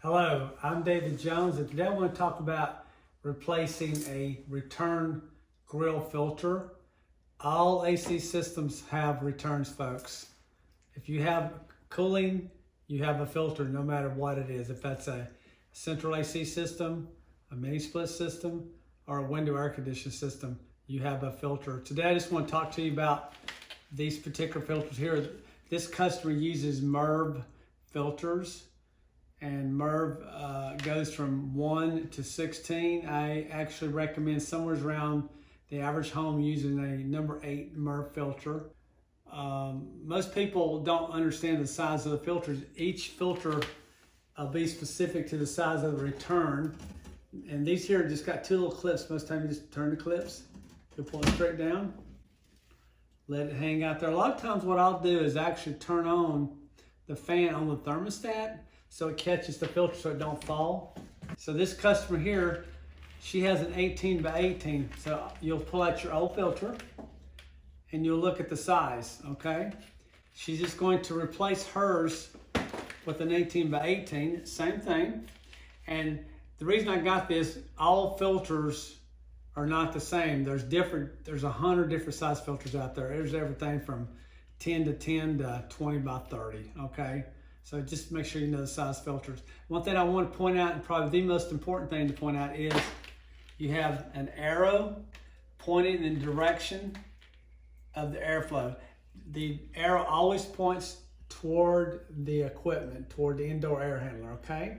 Hello, I'm David Jones, and today I want to talk about replacing a return grill filter. All AC systems have returns, folks. If you have cooling, you have a filter no matter what it is. If that's a central AC system, a mini split system, or a window air conditioning system, you have a filter. Today I just want to talk to you about these particular filters here. This customer uses MERV filters. And MERV goes from 1 to 16. I actually recommend somewhere around the average home using a number 8 MERV filter. Most people don't understand the size of the filters. Each filter will be specific to the size of the return. And these here just got two little clips. Most time you just turn the clips, you'll pull it straight down, let it hang out there. A lot of times what I'll do is actually turn on the fan on the thermostat so it catches the filter so it don't fall. So this customer here, she has an 18 by 18. So you'll pull out your old filter and you'll look at the size, okay? She's just going to replace hers with an 18 by 18, same thing. And the reason I got this, all filters are not the same. There's 100 different size filters out there. There's everything from 10 to 10 to 20 by 30, okay? So just make sure you know the size filters. One thing I want to point out, and probably the most important thing to point out, is you have an arrow pointing in the direction of the airflow. The arrow always points toward the equipment, toward the indoor air handler, okay?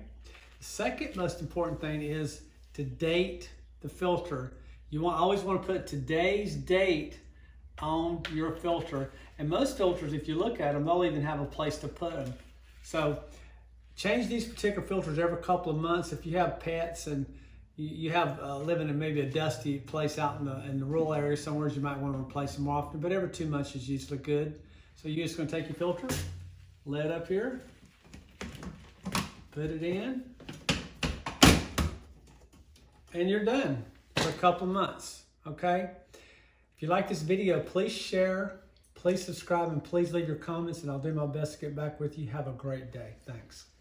The second most important thing is to date the filter. You always want to put today's date on your filter. And most filters, if you look at them, they'll even have a place to put them. So change these particular filters every couple of months. If you have pets and you have living in maybe a dusty place out in the rural area somewhere, you might want to replace them more often, but every 2 months is usually good. So you're just going to take your filter, lay it up here, put it in, and you're done for a couple of months, okay? If you like this video, please share, please subscribe, and please leave your comments, and I'll do my best to get back with you. Have a great day. Thanks.